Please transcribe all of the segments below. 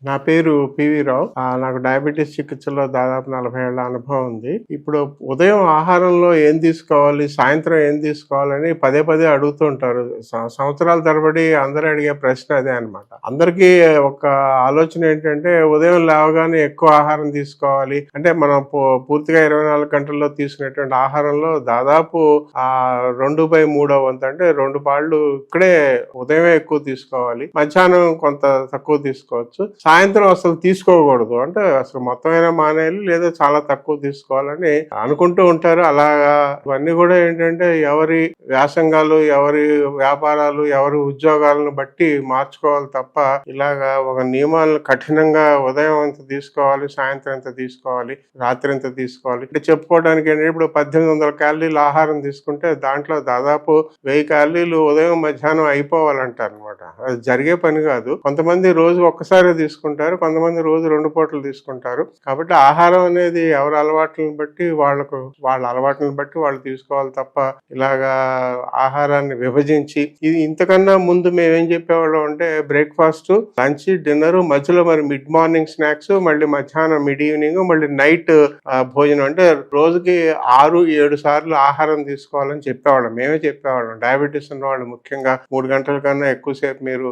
నా పేరు పివి రావు. నాకు డయాబెటీస్ చికిత్సలో దాదాపు 40 ఏళ్ల అనుభవం ఉంది. ఇప్పుడు ఉదయం ఆహారంలో ఏం తీసుకోవాలి, సాయంత్రం ఏం తీసుకోవాలని పదే పదే అడుగుతూ ఉంటారు. సంవత్సరాల తరబడి అందరూ అడిగే ప్రశ్న అదే అనమాట. అందరికీ ఒక ఆలోచన ఏంటంటే ఉదయం లేవగానే ఎక్కువ ఆహారం తీసుకోవాలి. అంటే మనం పూర్తిగా 24 గంటల్లో తీసుకునేటువంటి ఆహారంలో దాదాపు 2/3 వంతు అంటే 2 పాళ్ళు ఇక్కడే ఉదయమే ఎక్కువ తీసుకోవాలి. మధ్యాహ్నం కొంత తక్కువ తీసుకోవచ్చు. సాయంత్రం అసలు తీసుకోకూడదు, అంటే అసలు మొత్తమైనా మానేయాలి లేదా చాలా తక్కువ తీసుకోవాలని అనుకుంటూ ఉంటారు. అలాగా ఇవన్నీ కూడా ఏంటంటే ఎవరి వ్యాసంగాలు, ఎవరి వ్యాపారాలు, ఎవరి ఉద్యోగాలను బట్టి మార్చుకోవాలి తప్ప ఇలాగా ఒక నియమాలను కఠినంగా ఉదయం ఎంత తీసుకోవాలి, సాయంత్రం ఎంత తీసుకోవాలి, రాత్రి ఎంత తీసుకోవాలి అంటే చెప్పుకోవడానికి ఏంటంటే ఇప్పుడు 1800 క్యాలరీలు ఆహారం తీసుకుంటే దాంట్లో దాదాపు 1000 క్యాలరీలు ఉదయం మధ్యాహ్నం అయిపోవాలంటారు అనమాట. అది జరిగే పని కాదు. కొంతమంది రోజు ఒక్కసారి తీసుకుంటారు, కొంతమంది రోజు 2 పూటలు తీసుకుంటారు. కాబట్టి ఆహారం అనేది ఎవరి అలవాట్లను బట్టి వాళ్ళ అలవాట్లను బట్టి వాళ్ళు తీసుకోవాలి తప్ప ఇలాగా ఆహారాన్ని విభజించి ఇది ఇంతకన్నా ముందు మేమేం చెప్పేవాళ్ళం అంటే బ్రేక్ఫాస్ట్, లంచ్, డిన్నర్, మధ్యలో మరి మిడ్ మార్నింగ్ స్నాక్స్, మళ్ళీ మధ్యాహ్నం మిడ్ ఈవినింగ్, మళ్ళీ నైట్ భోజనం అంటే రోజుకి 6-7 సార్లు ఆహారం తీసుకోవాలని చెప్పేవాళ్ళం. మేమే చెప్పేవాళ్ళం. డయాబెటీస్ ఉన్న వాళ్ళు ముఖ్యంగా 3 గంటల కన్నా ఎక్కువసేపు మీరు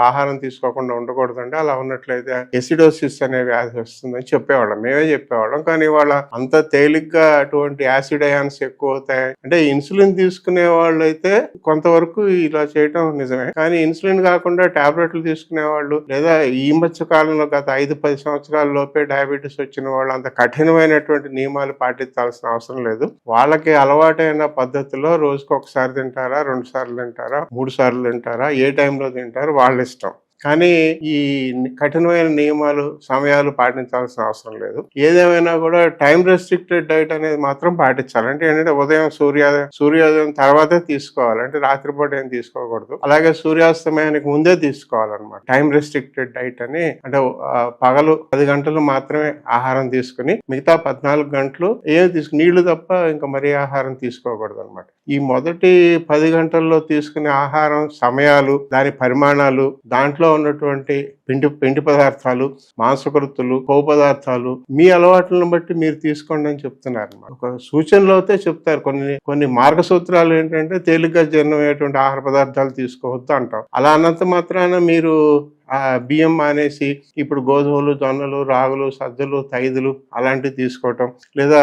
ఆహారం తీసుకోకుండా ఉండకూడదండి. అలా ఉన్నట్లయితే ఎసిడోసిస్ అనే వ్యాధి వస్తుందని చెప్పేవాళ్ళం. మేమే చెప్పేవాళ్ళం. కానీ వాళ్ళ అంత తేలిగ్గా అటువంటి యాసిడ్ అయాన్స్ ఎక్కువ అవుతాయి అంటే ఇన్సులిన్ తీసుకునే వాళ్ళు అయితే కొంతవరకు ఇలా చేయటం నిజమే. కానీ ఇన్సులిన్ కాకుండా టాబ్లెట్లు తీసుకునే వాళ్ళు లేదా ఈ మధ్య కాలంలో గత 5-10 సంవత్సరాల లోపే డయాబెటీస్ వచ్చిన వాళ్ళు అంత కఠినమైనటువంటి నియమాలు పాటించాల్సిన అవసరం లేదు. వాళ్ళకి అలవాటైన పద్ధతిలో రోజుకు ఒకసారి తింటారా, 2 సార్లు తింటారా, 3 సార్లు తింటారా, ఏ టైంలో తింటారు వాళ్ళ ఇష్టం. కానీ ఈ కఠినమైన నియమాలు, సమయాలు పాటించాల్సిన అవసరం లేదు. ఏదేమైనా కూడా టైం రెస్ట్రిక్టెడ్ డైట్ అనేది మాత్రం పాటించాలి. అంటే ఏంటంటే ఉదయం సూర్యోదయం తర్వాతే తీసుకోవాలి, అంటే రాత్రిపూట ఏం తీసుకోకూడదు. అలాగే సూర్యాస్తమయానికి ముందే తీసుకోవాలన్నమాట. టైం రెస్ట్రిక్టెడ్ డైట్ అని, అంటే పగలు 10 గంటలు మాత్రమే ఆహారం తీసుకుని మిగతా 14 గంటలు నీళ్లు తప్ప ఇంకా మరీ ఆహారం తీసుకోకూడదు అనమాట. ఈ మొదటి 10 గంటల్లో తీసుకునే ఆహారం సమయాలు, దాని పరిమాణాలు, దాంట్లో ఉన్నటువంటి పిండి పదార్థాలు, మాంసకృతులు, కొవ్వు పదార్థాలు మీ అలవాట్లను బట్టి మీరు తీసుకోండి అని చెప్తున్నారు. ఒక సూచనలు అయితే చెప్తారు. కొన్ని మార్గసూత్రాలు ఏంటంటే తేలిగ్గా జీర్ణమయ్యేటువంటి ఆహార పదార్థాలు తీసుకోవద్దు అంటాం. అలా అన్నంత మాత్రాన మీరు బియ్యం మానేసి ఇప్పుడు గోధుమలు, జొన్నలు, రాగులు, సజ్జలు, తైదులు అలాంటివి తీసుకోవటం, లేదా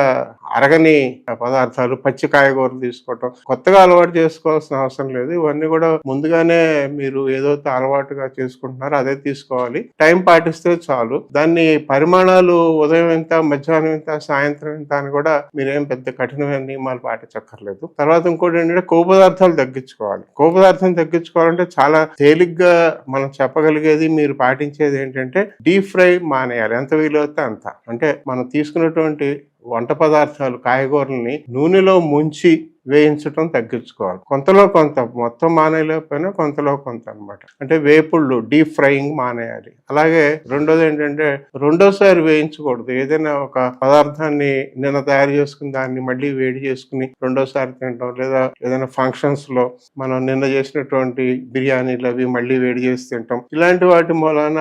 అరగని పదార్థాలు, పచ్చి కాయగూరలు తీసుకోవటం కొత్తగా అలవాటు చేసుకోవాల్సిన అవసరం లేదు. ఇవన్నీ కూడా ముందుగానే మీరు ఏదైతే అలవాటుగా చేసుకుంటున్నారో అదే తీసుకోవాలి. టైం పాటిస్తే చాలు. దాన్ని పరిమాణాలు ఉదయం ఎంత, మధ్యాహ్నం ఎంత, సాయంత్రం ఎంత అని కూడా మీరేం పెద్ద కఠినమైన నియమాలు పాటించక్కర్లేదు. తర్వాత ఇంకోటి ఏంటంటే కొవ్వు పదార్థాలు తగ్గించుకోవాలి. కొవ్వు పదార్థాలు తగ్గించుకోవాలంటే చాలా తేలిగ్గా మనం చెప్పగలిగే మీరు పాటించేది ఏంటంటే డీప్ ఫ్రై మానేయాలి. ఎంత వీలవుతే అంత. అంటే మనం తీసుకున్నటువంటి వంట పదార్థాలు, కాయగూరల్ని నూనెలో ముంచి వేయించడం తగ్గించుకోవాలి. కొంతలో కొంత, మొత్తం మానేయలేకపోయినా కొంతలో కొంత అనమాట. అంటే వేపుళ్ళు, డీప్ ఫ్రైయింగ్ మానేయాలి. అలాగే రెండోది ఏంటంటే రెండోసారి వేయించకూడదు. ఏదైనా ఒక పదార్థాన్ని నిన్న తయారు చేసుకుని దాన్ని మళ్ళీ వేడి చేసుకుని రెండోసారి తినడం, లేదా ఏదైనా ఫంక్షన్స్ లో మనం నిన్న చేసినటువంటి బిర్యానీలు అవి మళ్ళీ వేడి చేసి తినటం, ఇలాంటి వాటి మూలాన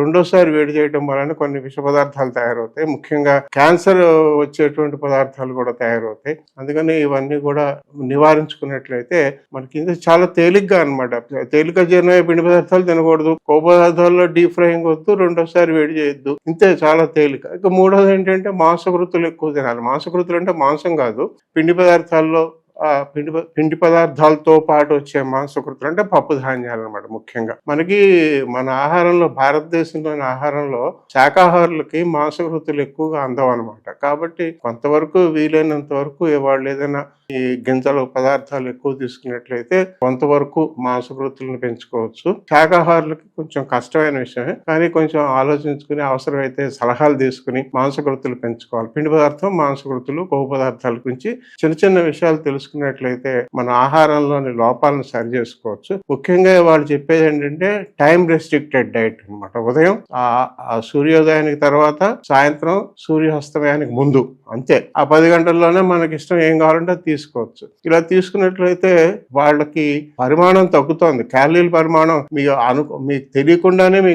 రెండోసారి వేడి చేయడం వలన కొన్ని విష పదార్థాలు తయారవుతాయి. ముఖ్యంగా క్యాన్సర్ వచ్చేటువంటి పదార్థాలు కూడా తయారవుతాయి. అందుకని ఇవన్నీ కూడా నివారించుకున్నట్లయితే మనకి చాలా తేలిగ్గా అనమాట. తేలిగ్గా జీర్ణమయ్యే పిండి పదార్థాలు తినకూడదు, కొవ్వు పదార్థాల్లో డీప్ ఫ్రైయింగ్ వద్దు, రెండోసారి వేడి చేయొద్దు. ఇంతే, చాలా తేలిక. ఇక మూడోది ఏంటంటే మాంసకృతులు ఎక్కువ తినాలి. మాంసకృతులు అంటే మాంసం కాదు, పిండి పదార్థాల్లో పిండి పదార్థాలతో పాటు వచ్చే మాంసకృతులు అంటే పప్పు ధాన్యాలు అనమాట. ముఖ్యంగా మన ఆహారంలో, భారతదేశంలోని ఆహారంలో శాకాహారులకి మాంసకృతులు ఎక్కువగా అందవు అనమాట. కాబట్టి కొంతవరకు వీలైనంత వరకు వాళ్ళు ఏదైనా ఈ గింజలు పదార్థాలు ఎక్కువ తీసుకున్నట్లయితే కొంతవరకు మాంసకృతులను పెంచుకోవచ్చు. శాకాహారులకి కొంచెం కష్టమైన విషయమే, కానీ కొంచెం ఆలోచించుకుని అవసరమైతే సలహాలు తీసుకుని మాంసకృతులు పెంచుకోవాలి. పిండి పదార్థం, మాంసకృతులు, కొవ్వు పదార్థాల గురించి చిన్న విషయాలు తెలుసుకున్నట్లయితే మన ఆహారంలోని లోపాలను సరి చేసుకోవచ్చు. ముఖ్యంగా వాళ్ళు చెప్పేది ఏంటంటే టైం రెస్ట్రిక్టెడ్ డైట్ అనమాట. ఉదయం సూర్యోదయానికి తర్వాత, సాయంత్రం సూర్యాస్తమయానికి ముందు, అంతే. 10 గంటల్లోనే మనకి ఇష్టం ఏం కావాలంటే తీసుకోవచ్చు. ఇలా తీసుకున్నట్లయితే వాళ్ళకి పరిమాణం తగ్గుతోంది, క్యాలరీల పరిమాణం మీకు తెలియకుండానే మీ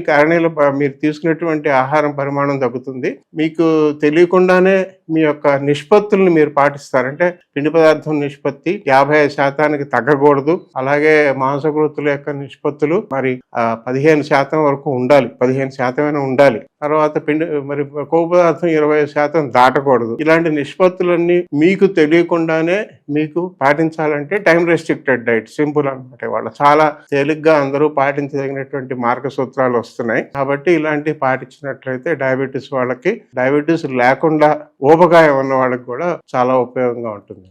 మీరు తీసుకున్నటువంటి ఆహారం పరిమాణం తగ్గుతుంది. మీకు తెలియకుండానే మీ యొక్క నిష్పత్తుల్ని మీరు పాటిస్తారంటే పిండి పదార్థం నిష్పత్తి 55% తగ్గకూడదు. అలాగే మాంసకృతుల యొక్క నిష్పత్తులు మరి 15% వరకు ఉండాలి, 15% ఉండాలి. తర్వాత మరి కొవ్వు పదార్థం 20% దాటకూడదు. ఇలాంటి నిష్పత్తులన్నీ మీకు తెలియకుండానే మీకు పాటించాలంటే టైం రెస్ట్రిక్టెడ్ డైట్ సింపుల్ అనమాట. వాళ్ళు చాలా తేలిగ్గా అందరూ పాటించదగినటువంటి మార్గసూత్రాలు వస్తున్నాయి. కాబట్టి ఇలాంటివి పాటించినట్లయితే డయాబెటీస్ వాళ్ళకి, డయాబెటీస్ లేకుండా ఊబకాయం ఉన్న వాళ్ళకి కూడా చాలా ఉపయోగంగా ఉంటుంది.